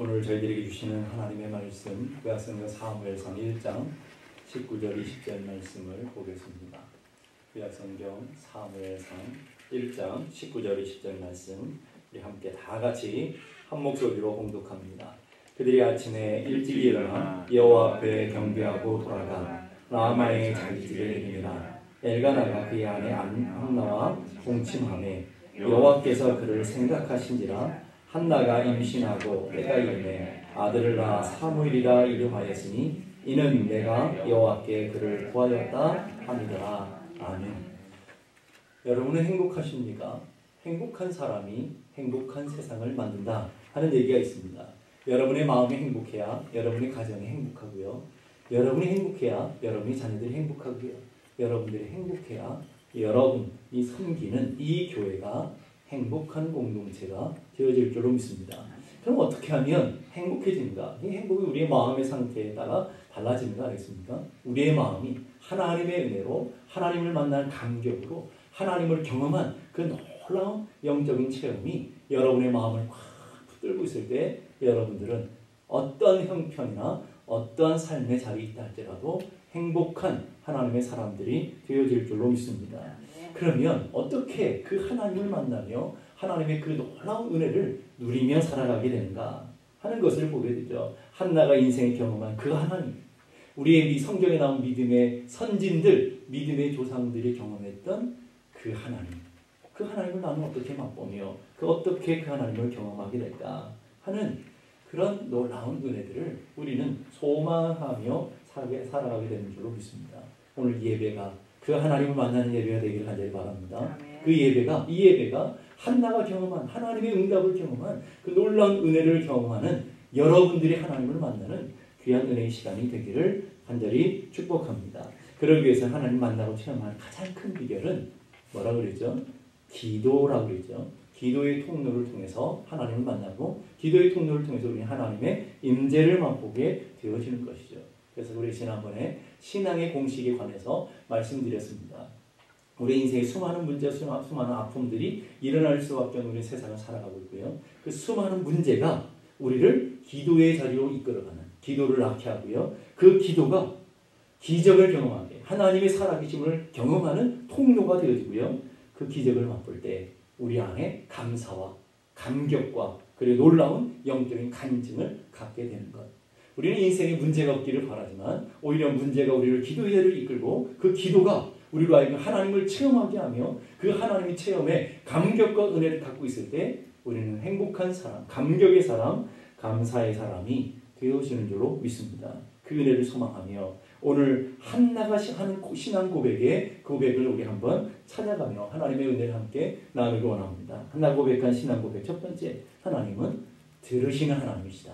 오늘 저희들에게 주시는 하나님의 말씀, 구약성경 사무엘상 1장 19절 20절 말씀을 보겠습니다. 구약성경 사무엘상 1장 19절 20절 말씀 우리 함께 다 같이 한 목소리로 봉독합니다. 그들이 아침에 일찍 일어나 여호와 앞에 경배하고 돌아가 라마의 자기 집에 이르니라. 엘가나가 그의 아내 한나와 동침하매 여호와께서 그를 생각하신지라. 한나가 임신하고 때가 이르매 아들을 낳아 사무엘이라 이름하였으니 이는 내가 여호와께 그를 구하였다 함이더라. 아멘. 여러분은 행복하십니까? 행복한 사람이 행복한 세상을 만든다 하는 얘기가 있습니다. 여러분의 마음이 행복해야 여러분의 가정이 행복하고요. 여러분이 행복해야 여러분의 자녀들이 행복하고요. 여러분들이 행복해야 여러분이 섬기는 이 교회가 행복한 공동체가 되어질 줄로 믿습니다. 그럼 어떻게 하면 행복해진가? 이 행복이 우리의 마음의 상태에 따라 달라지는 거 아니겠습니까? 우리의 마음이 하나님의 은혜로 하나님을 만난 감격으로 하나님을 경험한 그 놀라운 영적인 체험이 여러분의 마음을 꽉 붙들고 있을 때 여러분들은 어떤 형편이나 어떠한 삶의 자리에 있다 할지라도 행복한 하나님의 사람들이 되어질 줄로 믿습니다. 그러면 어떻게 그 하나님을 만나며 하나님의 그 놀라운 은혜를 누리며 살아가게 되는가 하는 것을 보게 되죠. 한나가 인생에 경험한 그 하나님, 우리의 이 성경에 나온 믿음의 선진들, 믿음의 조상들이 경험했던 그 하나님, 그 하나님을 나는 어떻게 맛보며 어떻게 그 하나님을 경험하게 될까 하는 그런 놀라운 은혜들을 우리는 소망하며 살아가게 되는 줄로 믿습니다. 오늘 예배가 그 하나님을 만나는 예배가 되기를 간절히 바랍니다. 이 예배가 한나가 경험한 하나님의 응답을 경험한 그 놀라운 은혜를 경험하는 여러분들이 하나님을 만나는 귀한 은혜의 시간이 되기를 간절히 축복합니다. 그러기 위해서 하나님 만나고 체험할 가장 큰 비결은 뭐라고 그러죠? 기도라고 그러죠. 기도의 통로를 통해서 하나님을 만나고 기도의 통로를 통해서 우리 하나님의 임재를 맛보게 되어지는 것이죠. 그래서 우리 지난번에 신앙의 공식에 관해서 말씀드렸습니다. 우리 인생에 수많은 문제, 수많은 아픔들이 일어날 수밖에 없는 우리 세상을 살아가고 있고요. 그 수많은 문제가 우리를 기도의 자리로 이끌어가는, 기도를 낳게 하고요. 그 기도가 기적을 경험하게, 하나님의 살아계심을 경험하는 통로가 되어지고요. 그 기적을 맛볼 때 우리 안에 감사와 감격과 그리고 놀라운 영적인 간증을 갖게 되는 것. 우리는 인생에 문제가 없기를 바라지만 오히려 문제가 우리를 기도의 자리를 이끌고 그 기도가 우리로 하여금 하나님을 체험하게 하며 그 하나님의 체험에 감격과 은혜를 갖고 있을 때 우리는 행복한 사람, 감격의 사람, 감사의 사람이 되어지는 줄로 믿습니다. 그 은혜를 소망하며 오늘 한나가 하는 신앙 고백의 고백을 우리 한번 찾아가며 하나님의 은혜를 함께 나누기 원합니다. 한나 고백한 신앙 고백 첫 번째, 하나님은 들으시는 하나님이시다.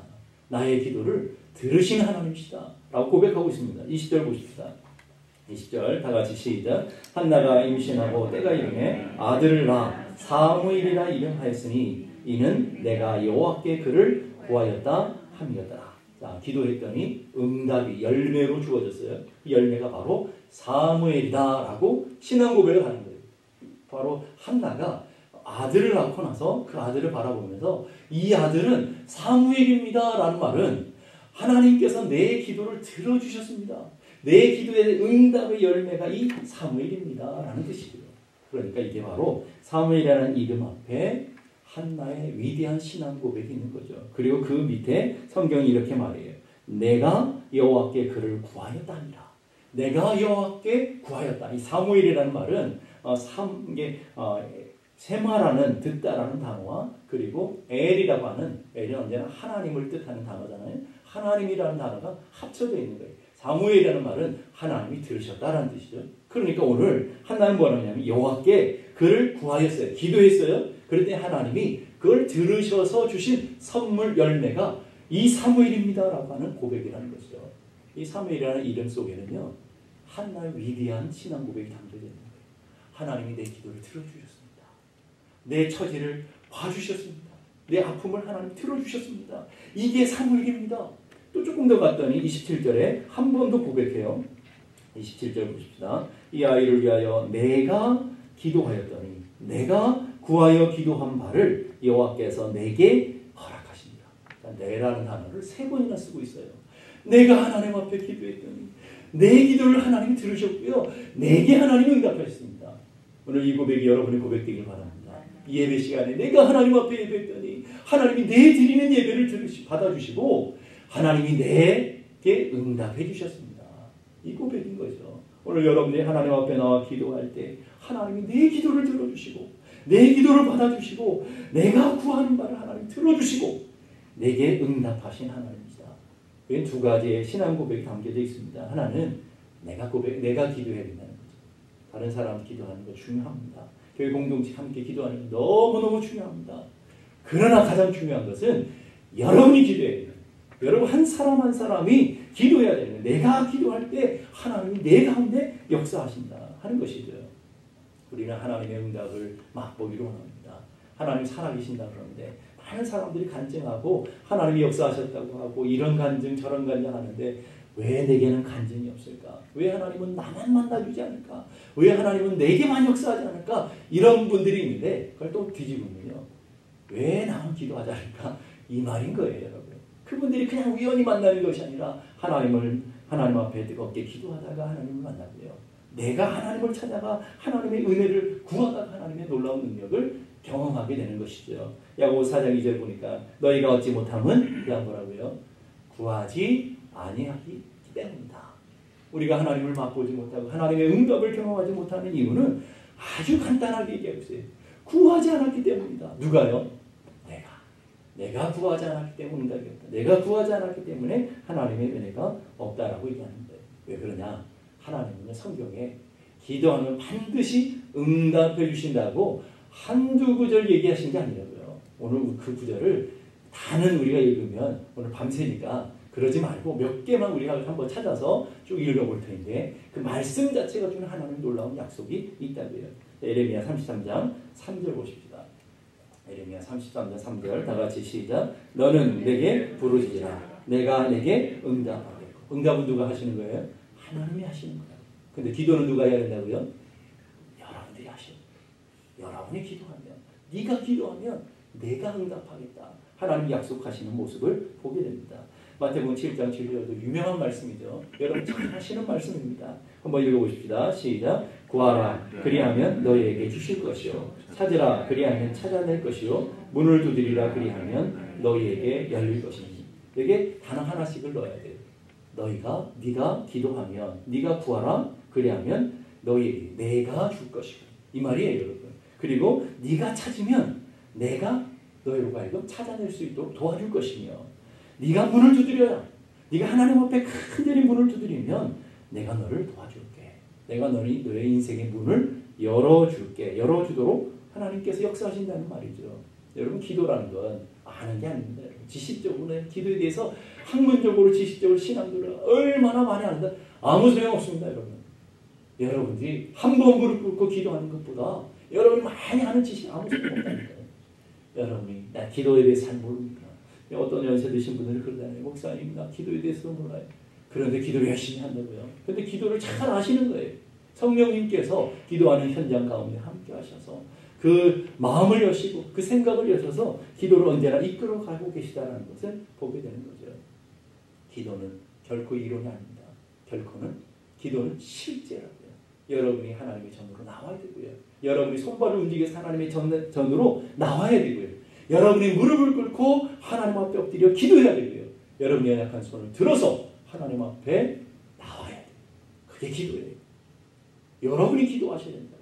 나의 기도를 들으시는 하나님이시다 라고 고백하고 있습니다. 20절 보십시다. 20절 다 같이 시작. 한나가 임신하고 때가 이르매 아들을 낳아 사무엘이라 이름하였으니 이는 내가 여호와께 그를 구하였다 함이었더라. 자, 기도했더니 응답이 열매로 주어졌어요. 이 열매가 바로 사무엘이다 라고 신앙 고백을 하는 거예요. 바로 한나가 아들을 낳고 나서 그 아들을 바라보면서 이 아들은 사무엘입니다 라는 말은 하나님께서 내 기도를 들어주셨습니다. 내 기도의 응답의 열매가 이 사무엘입니다 라는 뜻이고요. 그러니까 이게 바로 사무엘이라는 이름 앞에 한나의 위대한 신앙 고백이 있는 거죠. 그리고 그 밑에 성경이 이렇게 말해요. 내가 여호와께 그를 구하였다니라. 내가 여호와께 구하였다. 이 사무엘이라는 말은 세마라는 듣다라는 단어와 그리고 엘이라고 하는 엘은 언제나 하나님을 뜻하는 단어잖아요. 하나님이라는 단어가 합쳐져 있는 거예요. 사무엘이라는 말은 하나님이 들으셨다라는 뜻이죠. 그러니까 오늘 한나는 뭐라고 하냐면 여호와께 그를 구하였어요. 기도했어요. 그럴 때 하나님이 그걸 들으셔서 주신 선물 열매가 이 사무엘입니다라고 하는 고백이라는 것이죠. 이 사무엘이라는 이름 속에는요. 한나의 위대한 신앙 고백이 담겨져 있는 거예요. 하나님이 내 기도를 들어주셨습니다. 내 처지를 봐주셨습니다. 내 아픔을 하나님 들어주셨습니다. 이게 사무엘입니다. 또 조금 더 갔더니 27절에 한 번 더 고백해요. 27절 보십시다. 이 아이를 위하여 내가 기도하였더니 내가 구하여 기도한 바를 여호와께서 내게 허락하십니다. 내라는 단어를 3번이나 쓰고 있어요. 내가 하나님 앞에 기도했더니 내 기도를 하나님이 들으셨고요. 내게 하나님이 응답하셨습니다. 오늘 이 고백이 여러분의 고백되길 바랍니다. 이 예배 시간에 내가 하나님 앞에 예배했더니 하나님이 내 드리는 예배를 받아주시고 하나님이 내게 응답해 주셨습니다. 이 고백인 거죠. 오늘 여러분이 하나님 앞에 나와 기도할 때 하나님이 내 기도를 들어주시고 내 기도를 받아주시고 내가 구하는 바를 하나님 들어주시고 내게 응답하신 하나님입니다. 여기 2가지의 신앙 고백이 담겨져 있습니다. 하나는 내가 기도해야 된다는 거죠. 다른 사람 기도하는 거 중요합니다. 교회 공동체 함께 기도하는 거 너무너무 중요합니다. 그러나 가장 중요한 것은 여러분이 기도해야 돼요. 여러분 한 사람 한 사람이 기도해야 되는 거예요. 내가 기도할 때 하나님이 내 가운데 역사하신다 하는 것이죠. 우리는 하나님의 응답을 맛보기로 합니다. 하나님 살아계신다 그러는데 많은 사람들이 간증하고 하나님이 역사하셨다고 하고 이런 간증 저런 간증 하는데 왜 내게는 간증이 없을까? 왜 하나님은 나만 만나주지 않을까? 왜 하나님은 내게만 역사하지 않을까? 이런 분들이 있는데 그걸 또 뒤집으면요. 왜 나만 기도하지 않을까? 이 말인 거예요, 여러분. 그분들이 그냥 우연히 만나는 것이 아니라 하나님 앞에 뜨겁게 기도하다가 하나님을 만나고요. 내가 하나님을 찾아가 하나님의 은혜를 구하다가 하나님의 놀라운 능력을 경험하게 되는 것이죠. 야고보서 4장 2절 보니까 너희가 얻지 못함은 그냥 뭐라고요? 구하지 아니하기 때문이다. 우리가 하나님을 맛보지 못하고 하나님의 응답을 경험하지 못하는 이유는 아주 간단하게 얘기하고 있어요. 구하지 않았기 때문이다. 누가요? 내가 구하지 않았기 때문에 응답이 없다. 내가 구하지 않았기 때문에 하나님의 은혜가 없다라고 얘기하는데 왜 그러냐? 하나님은 성경에 기도하면 반드시 응답해 주신다고 한두 구절 얘기하신 게 아니라고요. 오늘 그 구절을 다는 우리가 읽으면 오늘 밤새니까 그러지 말고 몇 개만 우리가 한번 찾아서 쭉 읽어볼 텐데 그 말씀 자체가 주는 하나님의 놀라운 약속이 있다고요. 예레미야 33장 3절 보십시다. 예레미야 33장 3절 다 같이 시작. 너는 내게 부르짖으라. 내가 내게 응답하겠고. 응답은 누가 하시는 거예요? 하나님이 하시는 거예요. 근데 기도는 누가 해야 된다고요? 여러분들이 하셔요. 여러분이 기도하면 네가 기도하면 내가 응답하겠다. 하나님 약속하시는 모습을 보게 됩니다. 마태복음 7장 7절도 유명한 말씀이죠. 여러분 잘 하시는 말씀입니다. 한번 읽어보십시다. 시작. 구하라 그리하면 너희에게 주실 것이요 찾으라 그리하면 찾아낼 것이요 문을 두드리라 그리하면 너희에게 열릴 것이니. 여기에 단어 하나씩을 넣어야 돼요. 네가 기도하면 네가 구하라 그리하면 너희에게 내가 줄 것이고 이 말이에요, 여러분. 그리고 네가 찾으면 내가 너희로 하여금 찾아낼 수 있도록 도와줄 것이며 네가 문을 두드려야 네가 하나님 앞에 큰절히 문을 두드리면 내가 너를 도와줄게. 내가 너의 인생의 문을 열어주도록 하나님께서 역사하신다는 말이죠. 여러분 기도라는 건 아는 게 아닙니다. 여러분. 지식적으로 기도에 대해서 학문적으로 지식적으로 신앙들을 얼마나 많이 아는다. 아무 소용없습니다. 여러분들이 한 번 무릎 꿇고 기도하는 것보다 여러분이 많이 아는 지식 아무 소용없다니까요. 여러분이 나 기도에 대해서 잘 모릅니까? 어떤 연세 드신 분들이 그러잖아요. 목사님 나 기도에 대해서 몰라요. 그런데 기도를 열심히 한다고요. 그런데 기도를 잘 아시는 거예요. 성령님께서 기도하는 현장 가운데 함께 하셔서 그 마음을 여시고 그 생각을 여셔서 기도를 언제나 이끌어가고 계시다는 것을 보게 되는 거죠. 기도는 결코 이론이 아닙니다. 기도는 실제라고요. 여러분이 하나님의 전으로 나와야 되고요. 여러분이 손발을 움직여서 하나님의 전으로 나와야 되고요. 여러분이 무릎을 꿇고 하나님 앞에 엎드려 기도해야 되고요. 여러분이 연약한 손을 들어서 하나님 앞에 나와야 돼요. 그게 기도예요. 여러분이 기도하셔야 된다고요.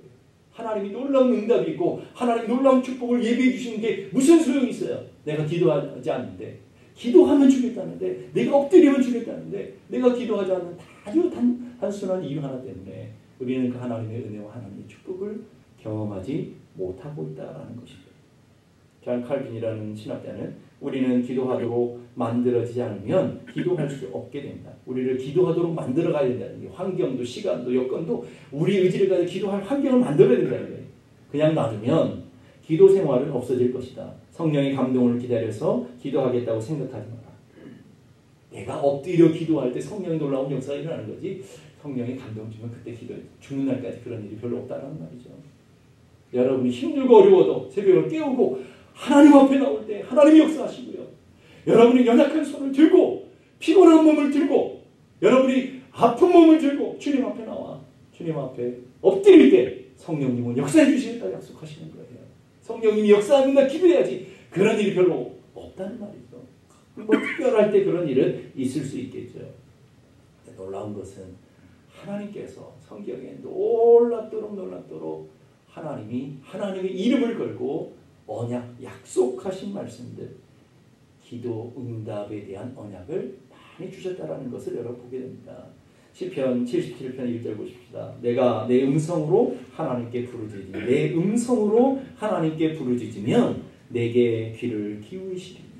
하나님이 놀라운 응답이 있고 하나님이 놀라운 축복을 예비해 주시는 게 무슨 소용이 있어요? 내가 기도하지 않는데 기도하면 주겠다는데 내가 엎드리면 주겠다는데 내가 기도하지 않는 아주 단순한 이유 하나 때문에 우리는 그 하나님의 은혜와 하나님의 축복을 경험하지 못하고 있다는 것이죠. 존 칼빈이라는 신학자는 우리는 기도하도록 만들어지지 않으면 기도할 수 없게 됩니다. 우리를 기도하도록 만들어가야 된다는 게 환경도 시간도 여건도 우리 의지를 가지고 기도할 환경을 만들어야 된다는 거예요. 그냥 놔두면 기도 생활은 없어질 것이다. 성령의 감동을 기다려서 기도하겠다고 생각하지 마라. 내가 엎드려 기도할 때 성령의 놀라운 역사가 일어나는 거지 성령의 감동 주면 그때 기도해. 죽는 날까지 그런 일이 별로 없다는 말이죠. 여러분이 힘들고 어려워도 새벽을 깨우고 하나님 앞에 나올 때 하나님이 역사하시고요. 여러분이 연약한 손을 들고 피곤한 몸을 들고 여러분이 아픈 몸을 들고 주님 앞에 나와 주님 앞에 엎드릴 때 성령님은 역사해 주시겠다 약속하시는 거예요. 성령님이 역사하면 나 기도해야지. 그런 일이 별로 없다는 말이죠. 뭐 특별할 때 그런 일은 있을 수 있겠죠. 놀라운 것은 하나님께서 성경에 놀랍도록 하나님의 이름을 걸고 언약, 약속하신 말씀들, 기도 응답에 대한 언약을 많이 주셨다라는 것을 여러분 보게 됩니다. 시편 77편 1절 보십시다. 내가 내 음성으로 하나님께 부르짖으니 내 음성으로 하나님께 부르짖으면 내게 귀를 기울이시리니.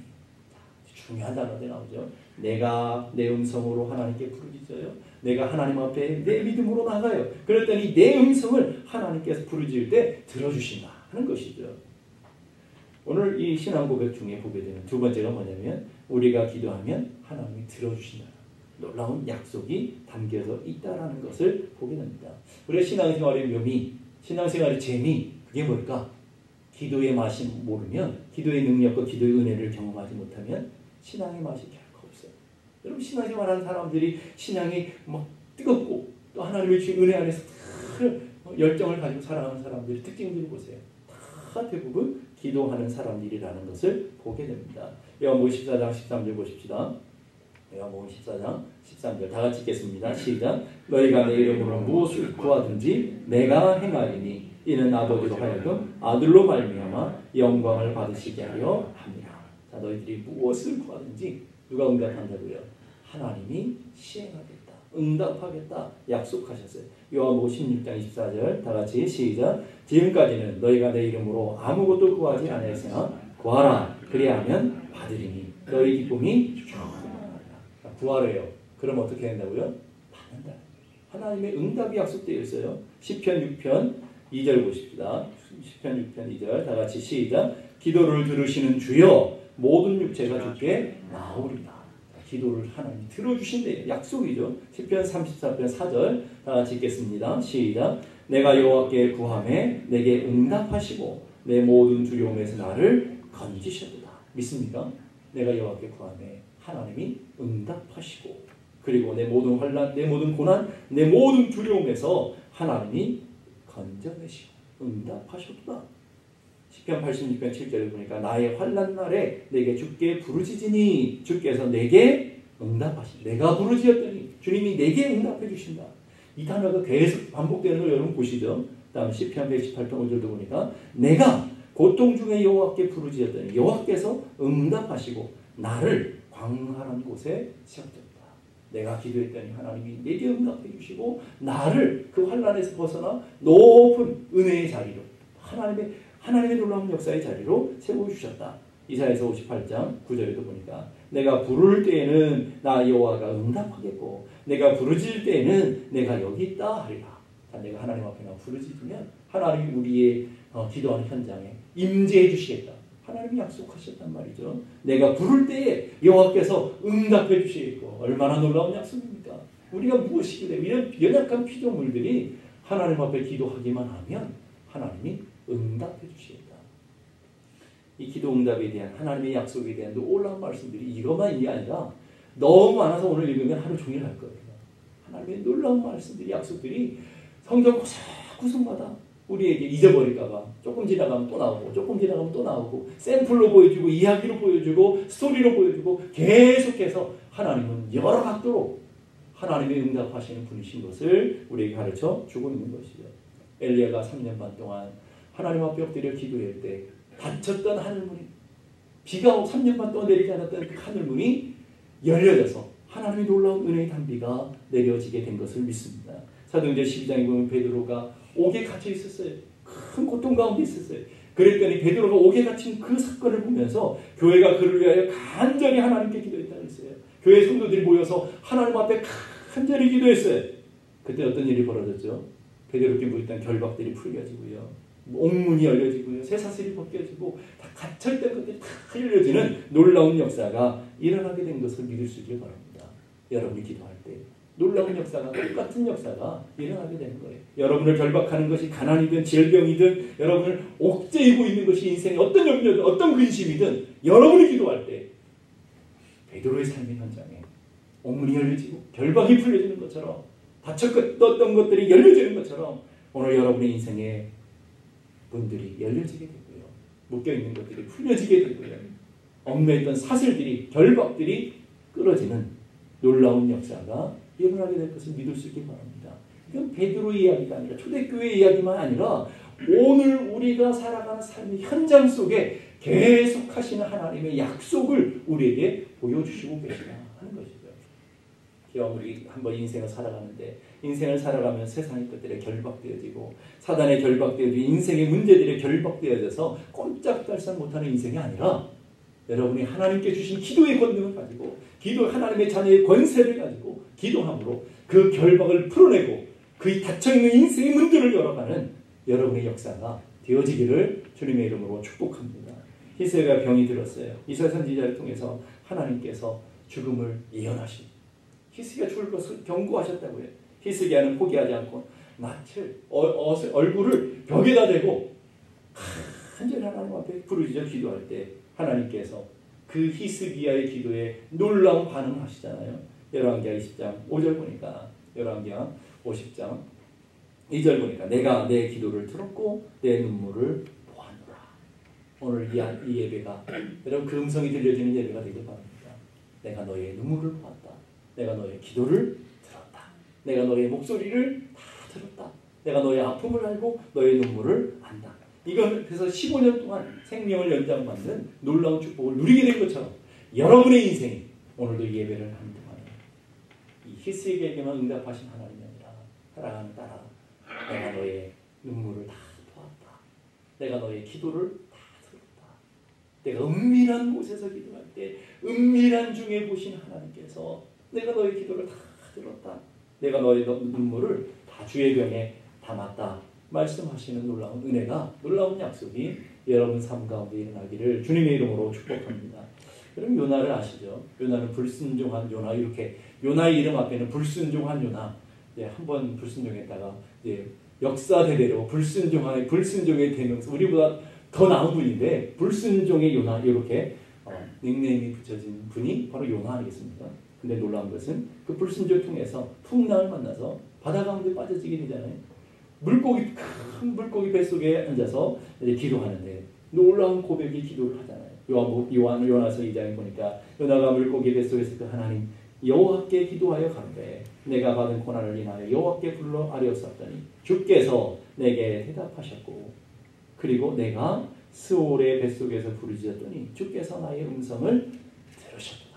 중요한 단어들 나오죠. 내가 내 음성으로 하나님께 부르짖어요. 내가 하나님 앞에 내 믿음으로 나가요. 그랬더니 내 음성을 하나님께서 부르짖을 때 들어주신다 하는 것이죠. 오늘 이 신앙 고백 중에 보게 되는 두 번째가 뭐냐면 우리가 기도하면 하나님이 들어주신다. 놀라운 약속이 담겨져 있다라는 것을 보게 됩니다. 우리의 신앙생활의 묘미, 신앙생활의 재미, 그게 뭘까? 기도의 맛이 모르면, 기도의 능력과 기도의 은혜를 경험하지 못하면 신앙의 맛이 결코 없어요. 여러분 신앙생활하는 사람들이 신앙이 막 뜨겁고 또 하나님의 주신 은혜 안에서 열정을 가지고 살아가는 사람들의 특징들을 보세요. 다 대부분 기도하는 사람들이라는 것을 보게 됩니다. 요한복음 14장 13절 보십시다. 요한복음 14장 13절 다 같이 읽겠습니다. 시작. 너희가 내 이름으로 무엇을 구하든지 내가 행하리니 이는 아버지로 하여금 아들로 말미암아 영광을 받으시게 하려 합니다. 자, 너희들이 무엇을 구하든지 누가 응답한다고요? 하나님이 시행하겠다. 응답하겠다. 약속하셨어요. 요한복음 16장 24절 다 같이 시작. 지금까지는 너희가 내 이름으로 아무것도 구하지 않았으나 구하라. 그리하면 받으리니 너희 기쁨이 구하래요. 그럼 어떻게 한다고요? 받는다. 하나님의 응답이 약속되어 있어요. 시편 6편 2절 보십시다. 시편 6편 2절 다 같이 시작. 기도를 들으시는 주여 모든 육체가 주께 나오리다. 기도를 하나님이 들어주신대요. 약속이죠. 시편 34편 4절 다 같이 읽겠습니다. 시작. 내가 여호와께 구하매 내게 응답하시고 내 모든 두려움에서 나를 건지셨도다. 믿습니까? 내가 여호와께 구하매 하나님이 응답하시고 그리고 내 모든 환난, 내 모든 고난, 내 모든 두려움에서 하나님이 건져내시고 응답하셨도다. 시편 86편 7절에 보니까 나의 환난 날에 내게 주께 부르짖으니 주께서 내게 응답하시니 내가 부르짖었더니 주님이 내게 응답해 주신다. 이 단어가 계속 반복되는 걸 여러분 보시죠. 다음 시편 118편 5절도 보니까 내가 고통 중에 여호와께 부르짖었더니 여호와께서 응답하시고 나를 광활한 곳에 세웠다. 내가 기도했더니 하나님이 내게 응답해 주시고 나를 그 환난에서 벗어나 높은 은혜의 자리로 하나님의 놀라운 역사의 자리로 세워주셨다. 이사야서 58장 9절에도 보니까 내가 부를 때에는 나 여호와가 응답하겠고 내가 부르짖을 때에는 내가 여기 있다 하리라. 내가 하나님 앞에 나 부르짖으면 하나님이 우리의 기도하는 현장에 임재해 주시겠다. 하나님이 약속하셨단 말이죠. 내가 부를 때에 여호와께서 응답해 주시겠고 얼마나 놀라운 약속입니까? 우리가 무엇이기에 이런 연약한 피조물들이 하나님 앞에 기도하기만 하면 하나님이 응답해 주시겠다. 이 기도 응답에 대한 하나님의 약속에 대한 놀라운 말씀들이 이것만이 아니라 너무 많아서 오늘 읽으면 하루 종일 할 거예요. 하나님의 놀라운 말씀들이 약속들이 성경 구석마다 우리에게 잊어버릴까봐 조금 지나가면 또 나오고 조금 지나가면 또 나오고 샘플로 보여주고 이야기로 보여주고 스토리로 보여주고 계속해서 하나님은 여러 각도로 하나님의 응답하시는 분이신 것을 우리에게 가르쳐 주고 있는 것이죠. 엘리야가 3년 반 동안 하나님 앞에 엎드려 기도할 때 닫혔던 하늘문이 비가 3년 반 동안 내리지 않았던 그 하늘문이 열려져서 하나님의 놀라운 은혜의 단비가 내려지게 된 것을 믿습니다. 사도행전 12장에 보면 베드로가 옥에 갇혀 있었어요. 큰 고통 가운데 있었어요. 그랬더니 베드로가 옥에 갇힌 그 사건을 보면서 교회가 그를 위하여 간절히 하나님께 기도했다고 했어요. 교회 성도들이 모여서 하나님 앞에 간절히 기도했어요. 그때 어떤 일이 벌어졌죠? 베드로께 묻던 결박들이 풀려지고요. 옥문이 열려지고요. 쇠사슬이 벗겨지고 다 갇혀있던 것들이 다 열려지는 놀라운 역사가 일어나게 된 것을 믿을 수 있길 바랍니다. 여러분이 기도할 때 놀라운 역사가 똑같은 역사가 일어나게 되는 거예요. 여러분을 결박하는 것이 가난이든 질병이든 여러분을 옥죄이고 있는 것이 인생의 어떤 염려든 어떤 근심이든 여러분이 기도할 때 베드로의 삶의 현장에 옥문이 열려지고 결박이 풀려지는 것처럼 닫혔던 것들이 열려지는 것처럼 오늘 여러분의 인생에 문들이 열려지게 되고요. 묶여있는 것들이 풀려지게 되고요. 얽매였던 사슬들이 결박들이 끊어지는 놀라운 역사가 일어나게 될 것을 믿을 수 있기 바랍니다. 이건 베드로의 이야기가 아니라 초대교회의 이야기만 아니라 오늘 우리가 살아가는 삶의 현장 속에 계속 하시는 하나님의 약속을 우리에게 보여주시고 계시다 하는 것이죠. 기왕 우리 한번 인생을 살아가는데 인생을 살아가면 세상의 것들에 결박되어지고 사단에 결박되어지고 인생의 문제들에 결박되어져서 꼼짝달싹 못하는 인생이 아니라 여러분이 하나님께 주신 기도의 권능을 가지고 하나님의 자녀의 권세를 가지고 기도함으로 그 결박을 풀어내고 그 닫혀있는 인생의 문들을 열어가는 여러분의 역사가 되어지기를 주님의 이름으로 축복합니다. 히스기야가 병이 들었어요. 이사야 선지자를 통해서 하나님께서 죽음을 예언하시고 히스기야 죽을 것을 경고하셨다고요. 히스기야는 포기하지 않고 낯을 얼굴을 벽에다 대고 간절히 하나님 앞에 부르짖어 기도할 때 하나님께서 그 히스기야의 기도에 놀라운 반응을 하시잖아요. 열왕기하 20장 5절 보니까 열왕기하 50장 2절 보니까 내가 내 기도를 들었고 내 눈물을 보았노라. 오늘 이 예배가 여러분 그 음성이 들려지는 예배가 되길 바랍니다. 내가 너의 눈물을 보았다. 내가 너의 기도를 들었다. 내가 너의 목소리를 다 들었다. 내가 너의 아픔을 알고 너의 눈물을 안다. 이건 그래서 15년 동안 생명을 연장받는 놀라운 축복을 누리게 된 것처럼 여러분의 인생이 오늘도 예배를 하는 동안에 이 히스기야에게만 응답하신 하나님이 아니라 사랑하는 딸아 내가 너의 눈물을 다 보았다. 내가 너의 기도를 다 들었다. 내가 은밀한 곳에서 기도할 때 은밀한 중에 보신 하나님께서 내가 너의 기도를 다 들었다. 내가 너의 눈물을 다 주의 병에 담았다. 말씀하시는 놀라운 은혜가 놀라운 약속이 여러분 삶 가운데 일어나기를 주님의 이름으로 축복합니다. 여러분 요나를 아시죠? 요나는 불순종한 요나 이렇게 요나의 이름 앞에는 불순종한 요나 한번 불순종했다가 역사 대대로 불순종의 대명사 우리보다 더 나은 분인데 불순종의 요나 이렇게 닉네임이 붙여진 분이 바로 요나 아니겠습니까? 근데 놀라운 것은 그 불순종을 통해서 풍랑을 만나서 바다 가운데 빠져지게 되잖아요. 큰 물고기 뱃속에 앉아서 이제 기도하는데 놀라운 고백의 기도를 하잖아요. 요나서 2장에 보니까 요나가 물고기 뱃속에서 그 하나님 여호와께 기도하여 가로되 내가 받은 고난을 인하여 여호와께 불러 아뢰었더니 주께서 내게 대답하셨고 그리고 내가 스올의 뱃속에서 부르짖었더니 주께서 나의 음성을 들으셨구나.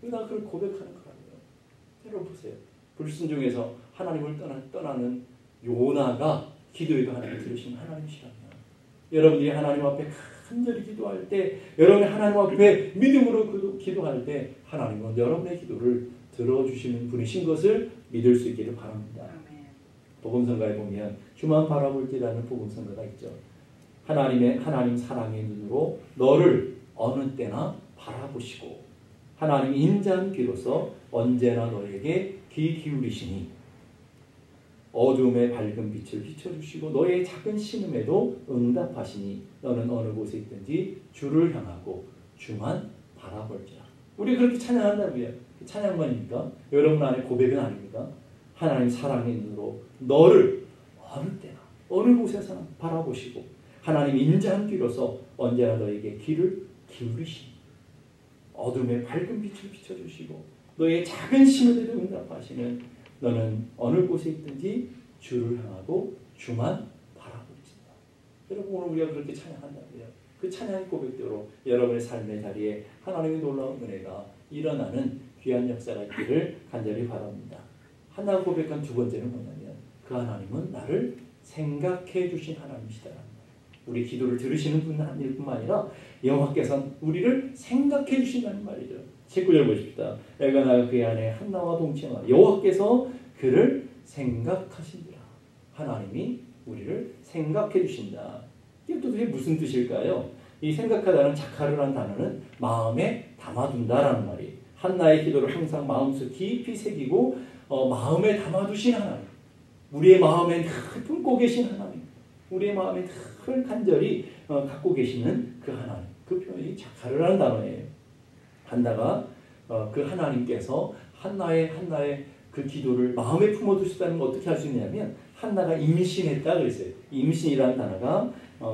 요나가 그걸 고백하는 거라고요. 여러분 보세요. 불순종에서 하나님을 떠나는 요나가 기도에도 하나님을 들으시는 하나님이시라면 여러분들이 하나님 앞에 간절히 기도할 때 여러분이 하나님 앞에 믿음으로 기도할 때 하나님은 여러분의 기도를 들어주시는 분이신 것을 믿을 수 있기를 바랍니다. 복음성가에 보면 주만 바라볼지라는 복음성가가 있죠. 하나님 사랑의 눈으로 너를 어느 때나 바라보시고 하나님 인자한 귀로서 언제나 너에게 귀 기울이시니 어둠의 밝은 빛을 비춰주시고 너의 작은 신음에도 응답하시니 너는 어느 곳에 있든지 주를 향하고 주만 바라볼지라. 우리 그렇게 찬양한다고요. 찬양만입니까? 여러분 안에 고백은 아닙니까? 하나님 사랑의 눈으로 너를 어느 때나 어느 곳에서나 바라보시고 하나님 인자한 귀로서 언제나 너에게 귀를 기울이시니 어둠의 밝은 빛을 비춰주시고 너의 작은 신음에도 응답하시는 너는 어느 곳에 있든지 주를 향하고 주만 바라볼지다. 여러분 오늘 우리가 그렇게 찬양한다고요. 그 찬양의 고백대로 여러분의 삶의 자리에 하나님의 놀라운 은혜가 일어나는 귀한 역사가 있기를 간절히 바랍니다. 하나 고백한 두 번째는 뭐냐면 그 하나님은 나를 생각해 주신 하나님이시다라는 거예요. 우리 기도를 들으시는 분뿐만 아니라 여호와께서 우리를 생각해 주신다는 말이죠. 19절 보십시다. 엘가나가 그의 아내 한나와 동침하여 여호와께서 그를 생각하신다. 하나님이 우리를 생각해 주신다. 이게 도대체 무슨 뜻일까요? 이 생각하다는 자카르라는 단어는 마음에 담아둔다라는 말이 한나의 기도를 항상 마음속 깊이 새기고 마음에 담아두신 하나님, 우리의 마음에 늘 품고 계신 하나님, 우리의 마음에 늘 간절히 갖고 계시는 그 하나님, 그 표현이 자카르라는 단어예요. 한나가 그 하나님께서 한나의 그 기도를 마음에 품어두셨다는 걸 어떻게 할 수 있냐면 한나가 임신했다 그랬어요. 임신이라는 단어가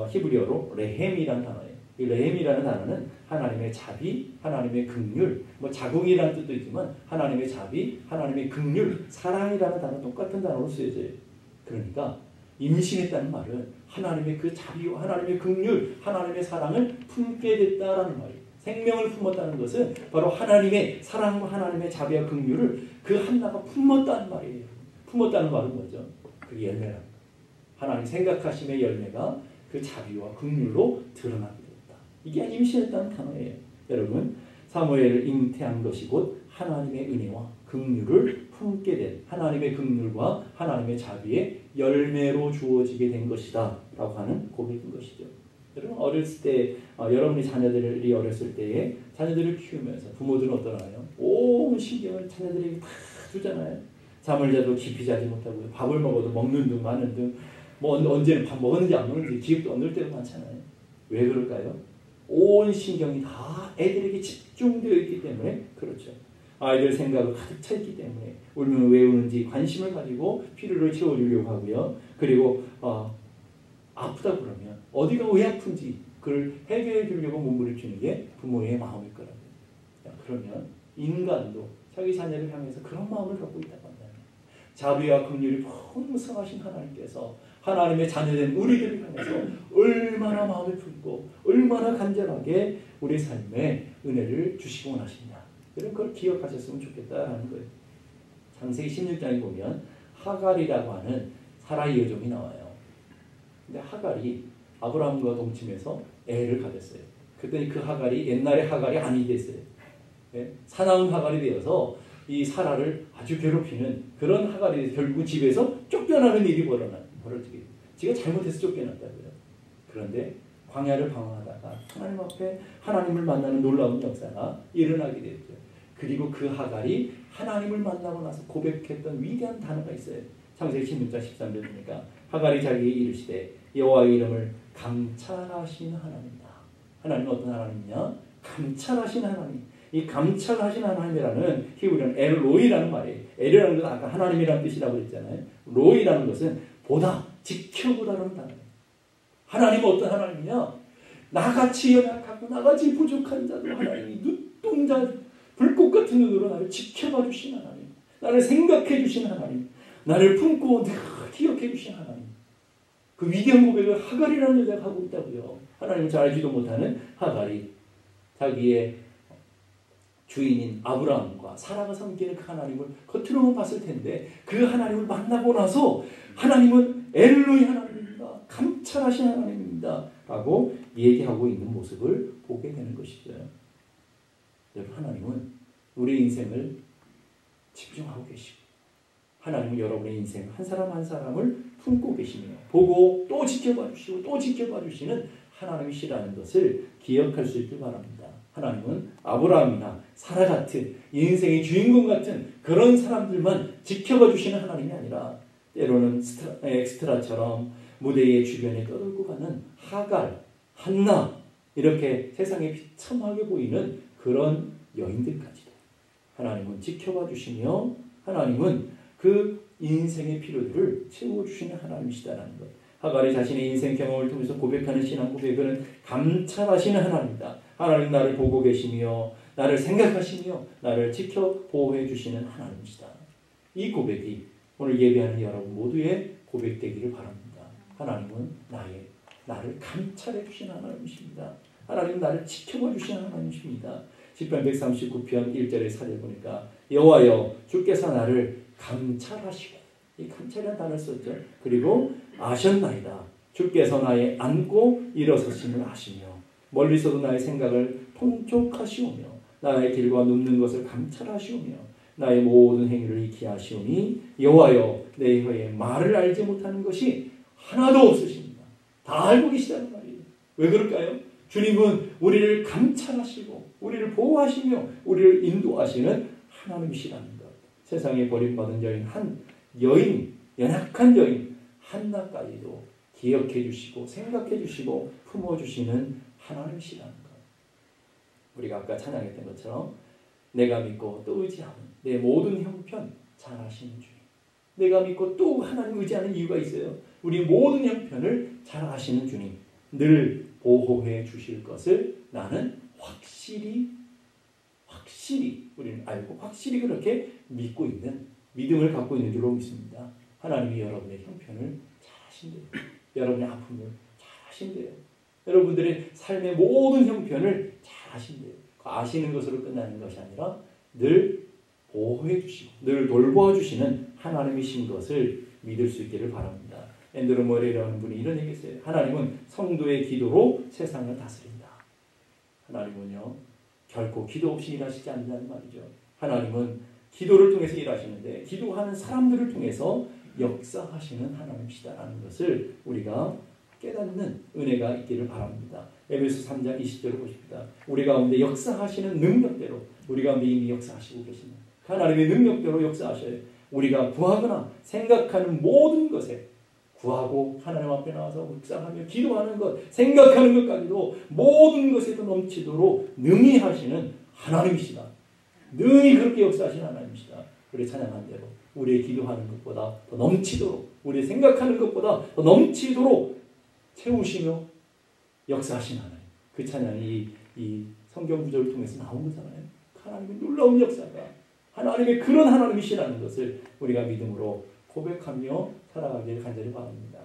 히브리어로 레헴이라는 단어예요. 이 레헴이라는 단어는 하나님의 자비, 하나님의 긍휼, 뭐 자궁이라는 뜻도 있지만 하나님의 자비, 하나님의 긍휼, 사랑이라는 단어 똑같은 단어로 쓰여져요. 그러니까 임신했다는 말은 하나님의 그 자비와 하나님의 긍휼, 하나님의 사랑을 품게 됐다라는 말이에요. 생명을 품었다는 것은 바로 하나님의 사랑과 하나님의 자비와 긍휼을 그 한나가 품었다는 말이에요. 품었다는 말은 뭐죠? 그게 열매랍니다. 하나님 생각하심의 열매가 그 자비와 긍휼로 드러나게 됐다. 이게 임신했다는 단어예요. 여러분, 사무엘을 잉태한 것이 곧 하나님의 은혜와 긍휼을 품게 된 하나님의 긍휼과 하나님의 자비의 열매로 주어지게 된 것이다 라고 하는 고백인 것이죠. 여러분 어렸을 때 여러분이 자녀들이 어렸을 때에 자녀들을 키우면서 부모들은 어떠나요? 온 신경을 자녀들에게 다 주잖아요. 잠을 자도 깊이 자지 못하고요. 밥을 먹어도 먹는 둥 마는 둥 뭐 언제는 밥 먹었는지 안 먹는지 기억도 안 날 때가 많잖아요. 왜 그럴까요? 온 신경이 다 애들에게 집중되어 있기 때문에 그렇죠. 아이들 생각을 가득 차 있기 때문에 울면 왜 우는지 관심을 가지고 필요를 채워주려고 하고요. 그리고 아프다 그러면 어디가 왜 아픈지 그걸 해결해 주려고 몸부림치는 게 부모의 마음일 거라고요. 그러면 인간도 자기 자녀를 향해서 그런 마음을 갖고 있다고 한다면 자비와 긍휼이 풍성하신 하나님께서 하나님의 자녀된 우리들을 향해서 얼마나 마음을 품고 얼마나 간절하게 우리 삶에 은혜를 주시고 원하시냐. 이런 걸 기억하셨으면 좋겠다라는 거예요. 창세기 16장에 보면 하갈이라고 하는 사라의 여종이 나와요. 근데 하갈이 아브라함과 동침해서 애를 가졌어요. 그랬더니 그 하갈이 옛날의 하갈이 아니 됐어요. 네? 사나운 하갈이 되어서 이 사라를 아주 괴롭히는 그런 하갈이 결국 집에서 쫓겨나는 일이 벌어지게 돼요. 지가 잘못해서 쫓겨났다고요. 그런데 광야를 방황하다가 하나님 앞에 하나님을 만나는 놀라운 역사가 일어나게 됐죠. 그리고 그 하갈이 하나님을 만나고 나서 고백했던 위대한 단어가 있어요. 창세기 16장 13절 보니까 하갈이 자기에게 이르시되 여호와의 이름을 감찰하신 하나님이다. 하나님은 어떤 하나님이냐? 감찰하신 하나님. 이 감찰하신 하나님이라는 히브리어는 엘로이라는 말이에요. 엘이라는 것은 아까 하나님이라는 뜻이라고 했잖아요. 로이라는 것은 보다, 지켜보다라는 단어예요. 하나님은 어떤 하나님이냐? 나같이 연약하고 나같이 부족한 자도 하나님이 눈동자 불꽃 같은 눈으로 나를 지켜봐 주신 하나님, 나를 생각해 주신 하나님, 나를 품고 늘 기억해 주신 하나님. 그 위대한 고백을 하갈이라는 여자가 하고 있다고요. 하나님을 잘 알지도 못하는 하갈이 자기의 주인인 아브라함과 사라가 섬기는 그 하나님을 겉으로만 봤을 텐데 그 하나님을 만나고 나서 하나님은 엘로이 하나님입니다. 감찰하신 하나님입니다. 라고 얘기하고 있는 모습을 보게 되는 것이죠. 여러분, 하나님은 우리 인생을 집중하고 계시고 하나님은 여러분의 인생 한 사람 한 사람을 품고 계시며 보고 또 지켜봐 주시고 또 지켜봐 주시는 하나님이시라는 것을 기억할 수 있길 바랍니다. 하나님은 아브라함이나 사라 같은 인생의 주인공 같은 그런 사람들만 지켜봐 주시는 하나님이 아니라 때로는 엑스트라처럼 무대의 주변에 떠돌고 가는 하갈, 한나 이렇게 세상에 비참하게 보이는 그런 여인들까지도 하나님은 지켜봐 주시며 하나님은 그 인생의 필요들을 채워주시는 하나님이시다라는 것. 하갈이 자신의 인생 경험을 통해서 고백하는 신앙 고백은 감찰하시는 하나님이다. 하나님 나를 보고 계시며 나를 생각하시며 나를 지켜 보호해 주시는 하나님이시다. 이 고백이 오늘 예배하는 여러분 모두의 고백되기를 바랍니다. 하나님은 나를 감찰해 주시는 하나님이십니다. 하나님은 나를 지켜봐 주시는 하나님이십니다. 시편 139편 1절에 4절 보니까 여호와여 주께서 나를 감찰하시고 이 감찰이라는 단어를 썼죠. 그리고 아셨나이다. 주께서 나의 앉고 일어서심을 아시며 멀리서도 나의 생각을 통촉하시오며 나의 길과 눕는 것을 감찰하시오며 나의 모든 행위를 익히 하시오니 여호와여 내 혀에 말을 알지 못하는 것이 하나도 없으십니다. 다 알고 계시다는 말이에요. 왜 그럴까요? 주님은 우리를 감찰하시고 우리를 보호하시며 우리를 인도하시는 하나님이시라는 것. 세상에 버림받은 여인 여인, 연약한 여인 한나까지도 기억해 주시고 생각해 주시고 품어주시는 하나님이시라는 것. 우리가 아까 찬양했던 것처럼 내가 믿고 또 의지하는 내 모든 형편 잘 아시는 주님. 내가 믿고 또 하나님 의지하는 이유가 있어요. 우리 모든 형편을 잘 아시는 주님. 늘 보호해 주실 것을 나는 확실히 우리는 알고 확실히 그렇게 믿고 있는 믿음을 갖고 있는 줄로 믿습니다. 하나님이 여러분의 형편을 잘 아신대요. 여러분의 아픔을 잘 아신대요. 여러분들의 삶의 모든 형편을 잘 아신대요. 아시는 것으로 끝나는 것이 아니라 늘 보호해 주시고 늘 돌보아 주시는 하나님이신 것을 믿을 수 있기를 바랍니다. 앤드루 머레이라는 분이 이런 얘기했어요. 하나님은 성도의 기도로 세상을 다스린다. 하나님은요 결코 기도 없이 일하시지 않는다는 말이죠. 하나님은 기도를 통해서 일하시는데 기도하는 사람들을 통해서 역사하시는 하나님이시다라는 것을 우리가 깨닫는 은혜가 있기를 바랍니다. 에베소 3장 20절을 보십니다. 우리 가운데 역사하시는 능력대로 우리 가운데 이미 역사하시고 계십니다. 하나님의 능력대로 역사하셔요. 우리가 구하거나 생각하는 모든 것에 구하고 하나님 앞에 나와서 묵상하며 기도하는 것, 생각하는 것까지도 모든 것에도 넘치도록 능히 하시는 하나님이시다. 능히 그렇게 역사하시는 하나님이시다. 우리 찬양한 대로 우리의 기도하는 것보다 더 넘치도록 우리 생각하는 것보다 더 넘치도록 채우시며 역사하신 하나님. 그 찬양이 이 성경 구절을 통해서 나온 거잖아요. 하나님의 놀라운 역사가 하나님의 그런 하나님이시라는 것을 우리가 믿음으로 고백하며 살아가기를 간절히 바랍니다.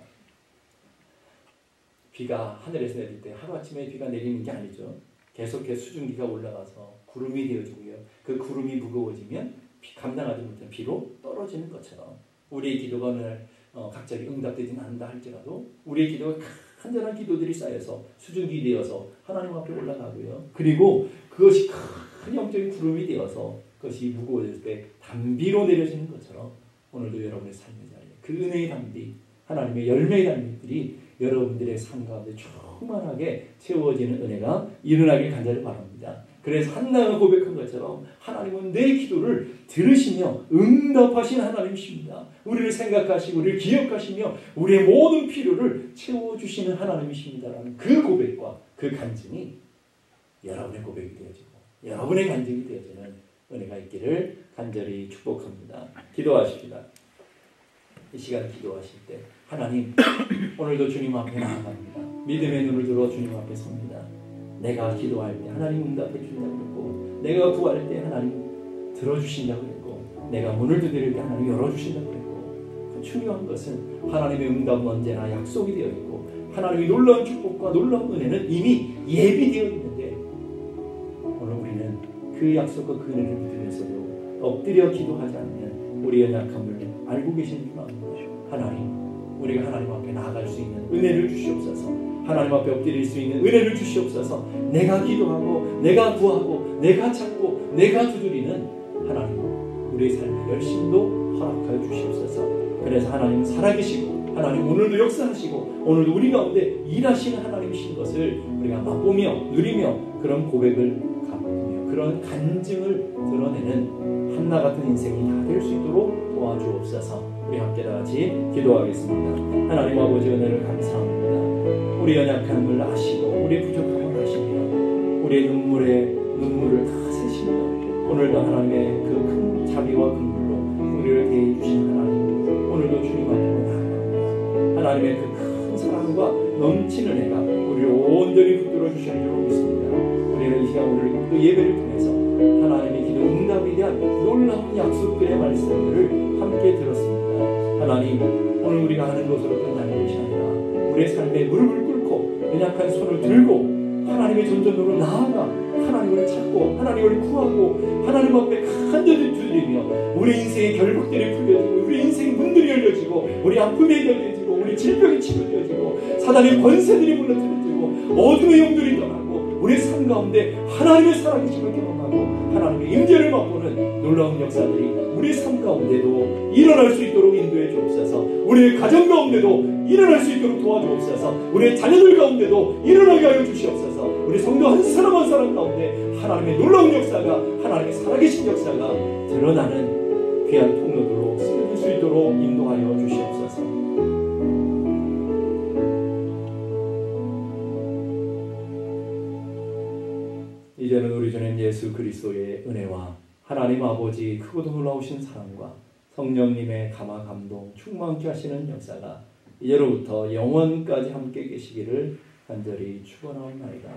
비가 하늘에서 내릴 때 하루아침에 비가 내리는 게 아니죠. 계속해서 수증기가 올라가서 구름이 되어지고요. 그 구름이 무거워지면 감당하지 못한 비로 떨어지는 것처럼 우리의 기도가 어느 날 갑자기 응답되지는 않는다 할지라도 우리의 기도가 간절한 기도들이 쌓여서 수증기 되어서 하나님 앞에 올라가고요. 그리고 그것이 큰 영적인 구름이 되어서 그것이 무거워질 때 단비로 내려지는 것처럼 오늘도 여러분의 삶의 자리에 그 은혜의 단비, 하나님의 열매의 단비들이 여러분들의 삶 가운데 충만하게 채워지는 은혜가 일어나길 간절히 바랍니다. 그래서 한나가 고백한 것처럼 하나님은 내 기도를 들으시며 응답하신 하나님이십니다. 우리를 생각하시고 우리를 기억하시며 우리의 모든 필요를 채워주시는 하나님이십니다라는 그 고백과 그 간증이 여러분의 고백이 되어지고 여러분의 간증이 되어지는 은혜가 있기를 간절히 축복합니다. 기도하십시다. 이 시간 기도하실 때 하나님 오늘도 주님 앞에 나아갑니다. 믿음의 눈을 들어 주님 앞에 섭니다. 내가 기도할 때 하나님 응답해 주신다고 그랬고 내가 구할 때 하나님 들어주신다고 그랬고 내가 문을 두드릴 때 하나님 열어주신다고 그랬고 그 중요한 것은 하나님의 응답은 언제나 약속이 되어 있고 하나님의 놀라운 축복과 놀라운 은혜는 이미 예비되어 있는데 오늘 우리는 그 약속과 그 은혜를 믿으면서도 엎드려 기도하지 않는 우리의 연약함을 알고 계신 줄 압니다. 하나님 우리가 하나님 앞에 나아갈 수 있는 은혜를 주시옵소서. 하나님 앞에 엎드릴 수 있는 은혜를 주시옵소서. 내가 기도하고 내가 구하고 내가 찾고 내가 두드리는 하나님 우리의 삶의 열심도 허락하여 주시옵소서. 그래서 하나님 살아계시고 하나님 오늘도 역사하시고 오늘도 우리 가운데 일하시는 하나님이신 것을 우리가 맛보며 누리며 그런 고백을 갚으며 그런 간증을 드러내는 한나 같은 인생이 다 될 수 있도록 도와주옵소서. 우리 함께 다 같이 기도하겠습니다. 하나님 아버지 은혜를 감사합니다. 우리 연약함을 아시고 우리의 부족함을 아시며 우리의 눈물을 다 세시며 오늘도 하나님의 그 큰 자비와 긍휼로 우리를 대해 주신 하나님 오늘도 주님 앞으로 나아갑니다. 하나님의 그 큰 사랑과 넘치는 은혜가 우리를 온전히 붙들어 주시는 줄 믿습니다. 우리는 이 시간 오늘 또 예배를 통해서 하나님의 기도 응답에 대한 놀라운 약속들의 말씀들을 함께 들었습니다. 하나님 오늘 우리가 하는 것으로 끝나는 것이 아니라 우리의 삶에 무릎을 꿇고 연약한 손을 들고 하나님의 전전으로 나아가 하나님을 찾고 하나님을 구하고 하나님 앞에 간절히 두드리며 우리 인생의 결박들이 풀려지고 우리 인생의 문들이 열려지고 우리 아픔이 해결되어지고 우리 질병이 치료되어지고 사단의 권세들이 무너뜨려지고 어둠의 영들이 떠나고 우리 삶 가운데 하나님의 살아계심을 경험하고 하나님의 임재를 맛보는 놀라운 역사들이 우리 삶 가운데도 일어날 수 있도록 인도해 주옵소서. 우리의 가정 가운데도 일어날 수 있도록 도와주옵소서. 우리의 자녀들 가운데도 일어나게 하여 주시옵소서. 우리 성도 한 사람 한 사람 가운데 하나님의 놀라운 역사가 하나님의 살아계신 역사가 드러나는 귀한 통로들로 쓰일 수 있도록 인도하여 주시옵소서. 이제는 우리 주님 예수 예수 그리스도의 은혜와 하나님 아버지 크고도 놀라우신 사랑과 성령님의 감화 감동 충만케 하시는 역사가 이제로부터 영원까지 함께 계시기를 간절히 축원하옵나이다.